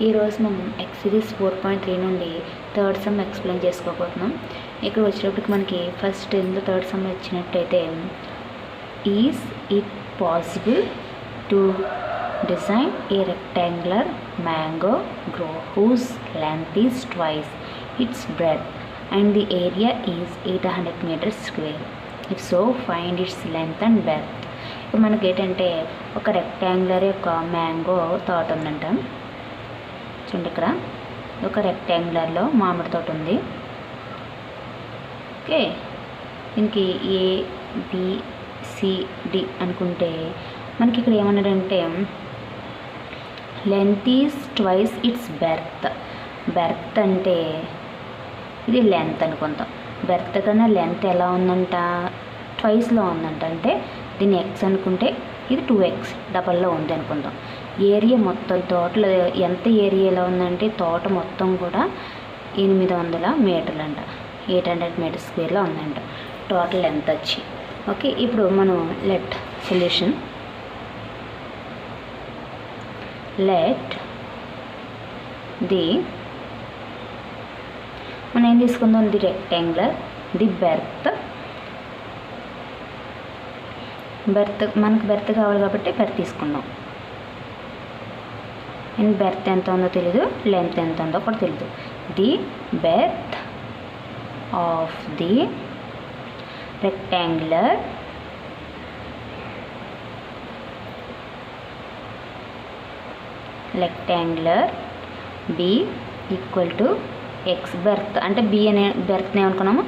ఈరోజు మనం ఎక్సర్సైజ్ 4.3 నుండి థర్డ్ సమ్ ఎక్స్ప్లెయిన్ చేసుకోబోతున్నాం. ఇక్కడ వచ్చేటప్పటికి మనకి ఫస్ట్ ఇందులో థర్డ్ సమ్ వచ్చినట్టయితే, is it possible to design a rectangular mango grove whose length is twice its breadth and the area is 800 meters square. If so find its length and breadth. ఇప్పుడు మనకి ఏంటంటే ఒక rectangular యొక్క mango తోట ఉందంట. చూడండి, ఇక్కడ ఒక రెక్టాంగులర్లో మామిడి తోట ఉంది. ఓకే, దీనికి ABCD అనుకుంటే మనకి ఇక్కడ ఏమన్నాడంటే length is twice it's berth. Berth అంటే ఇది లెంత్ అనుకుందాం. బెర్త్ కన్నా లెంత్ ఎలా ఉందంట, ట్వైస్లో ఉందంట. అంటే దీన్ని X అనుకుంటే ఇది 2X డబల్లో ఉంది అనుకుందాం. ఏరియా మొత్తం తోటలో ఎంత ఏరియాలో ఉందంటే తోట మొత్తం కూడా 800 మీటర్లు అంట, 800 meters square ఉందంట టోటల్ ఎంత వచ్చి. ఓకే, ఇప్పుడు మనం సొల్యూషన్ మనం ఏం తీసుకుందాం, ది రెక్టాంగులర్, ది బెర్త్ మనకు బెర్త్ కావాలి కాబట్టి బెర్త్ తీసుకుందాం. అండ్ బెర్త్ ఎంత ఉందో తెలీదు, లెంత్ ఎంత ఉందో కూడా తెలీదు. The berth of the rectangular B equal to X. Berth అంటే B అనే బెర్త్ని ఏమనుకున్నాము,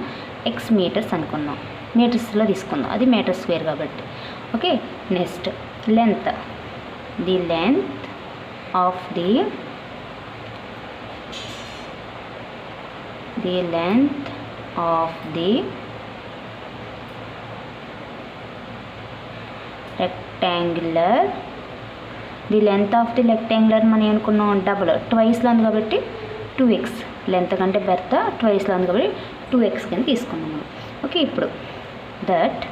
X మీటర్స్ అనుకున్నాం. మీటర్స్లో తీసుకుందాం, అది మీటర్ స్క్వేర్ కాబట్టి. Okay, next length, the length of the rectangular. The length of the rectangular మనం ఏమనుకున్నాం, డబుల్ ట్వైస్లో ఉంది కాబట్టి 2X. లెంత్ కంటే బెర్త్ ట్వైస్లో ఉంది కాబట్టి 2X కింద తీసుకున్నాం మనం. ఓకే, ఇప్పుడు దట్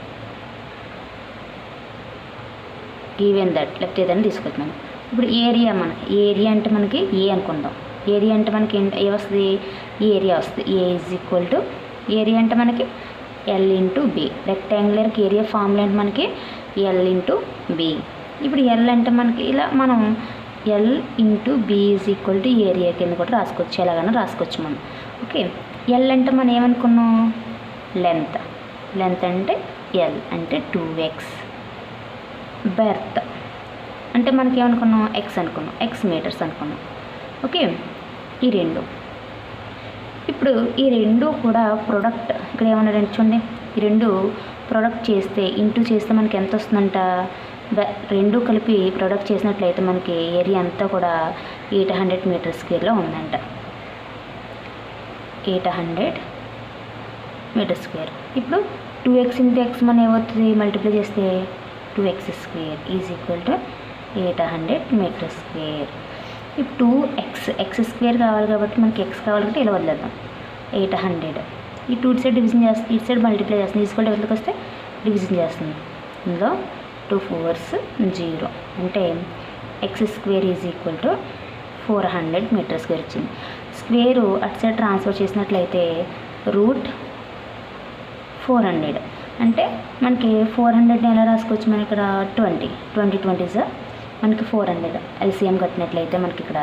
ఈవెన్ దట్ లేకపోతే ఏదైనా తీసుకొచ్చాను. ఇప్పుడు ఏరియా అంటే మనకి ఏ అనుకుందాం. ఏరియా అంటే మనకి ఏ వస్తుంది, ఏరియా వస్తుంది. A is equal to area అంటే మనకి L ఇంటూ B. రెక్టాంగులర్కి ఏరియా ఫార్ములా అంటే మనకి L ఇంటూ B. ఇప్పుడు L అంటే మనకి ఇలా మనం L into B is equal to area కింద కూడా రాసుకోవచ్చు, ఎలాగైనా రాసుకోవచ్చు మనం. ఓకే, L అంటే మనం ఏమనుకున్నాం, లెంత్ అంటే L అంటే 2X. బెర్త్ అంటే మనకి ఏమనుకున్నాం, X అనుకున్నాం, X మీటర్స్ అనుకున్నాం. ఓకే, ఈ రెండు. ఇప్పుడు ఈ రెండు కూడా ప్రొడక్ట్ ఇక్కడ ఏమన్నారంటే చూడండి, ఈ రెండు ప్రొడక్ట్ చేస్తే ఇంటూ చేస్తే మనకి ఎంత వస్తుందంట, రెండు కలిపి ప్రొడక్ట్ చేసినట్లయితే మనకి ఏరియా అంతా కూడా 800 meters square ఉందంట. 800 meters square. ఇప్పుడు 2X ఇంటూ X మనం ఏమవుతుంది, మల్టిప్లై చేస్తే 2X square is equal to 800 meters square. ఇప్పుడు 2X స్క్వేర్ కావాలి కాబట్టి మనకి X కావాలి కాబట్టి ఇలా వదిలేద్దాం. 800 ఈ 2 సైడ్ డివిజన్ చేస్తుంది, ఇటు సైడ్ మల్టిప్లై చేస్తుంది, ఈక్వల్ టు ఎవరికి వస్తే డివిజన్ చేస్తుంది. ఇందులో 2 4s 0 అంటే X square is equal to 400 meters square వచ్చింది. స్క్వేరు అటు సైడ్ ట్రాన్స్ఫర్ చేసినట్లయితే √400 అంటే మనకి 400 ఎలా రాసుకోవచ్చు, మనకి ఇక్కడ 20 20s మనకి 400 LCM కట్టినట్లయితే మనకి ఇక్కడ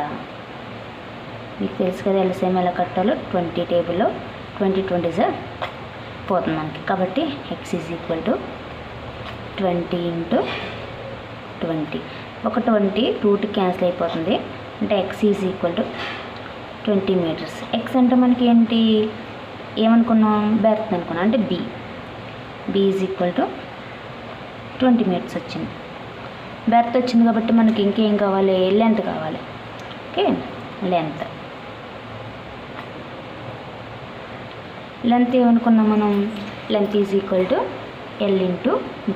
మీకు తెలుసు కదా LCM ఎలా కట్టాలో. 20 టేబుల్లో 20s పోతుంది మనకి. కాబట్టి X is equal to 20 into 20. ఒక 20 రూట్ క్యాన్సిల్ అయిపోతుంది అంటే X is equal to 20 meters. X అంటే మనకి ఏంటి ఏమనుకున్నాం, బెర్త్ అనుకున్నాం, అంటే B is equal to 20 meters వచ్చింది. బెర్త్ వచ్చింది కాబట్టి మనకి ఇంకేం కావాలి, లెంత్ కావాలి. ఓకే, లెంత్ ఏమనుకున్నాం మనం, length is equal to L into D.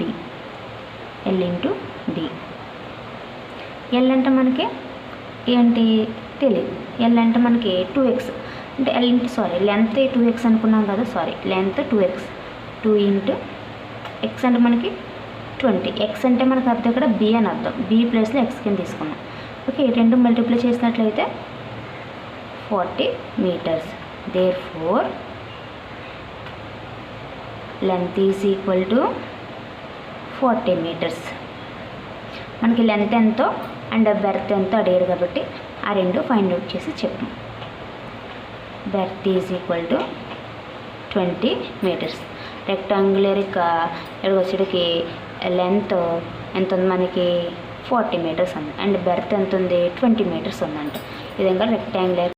L అంటే మనకి ఏంటి తెలియదు. L అంటే మనకి 2X అంటే లెంత్ 2X అనుకున్నాం కదా, లెంత్ 2X 2 ఇంటూ X అంటే మనకి 20. X అంటే మనకు అర్థం ఇక్కడ B అని అర్థం, B ప్లేస్లో X కింద తీసుకున్నాం. ఓకే, రెండు మల్టిప్లై చేసినట్లయితే 40 metres. Therefore length is equal to 40 metres. మనకి లెంత్ ఎంతో అండ్ బెర్త్ ఎంతో అడిగారు కాబట్టి ఆ రెండు ఫైండ్ అవుట్ చేసి చెప్పాం. Breadth is equal to 20 metres. Rectangular ఇక్కడ వచ్చేటికి లెంత్ ఎంత ఉంది మనకి 40 మీటర్స్ ఉంది అండ్ బెర్త్ ఎంత ఉంది 20 మీటర్స్ ఉందంట. ఈ విధంగా రెక్టాంగులర్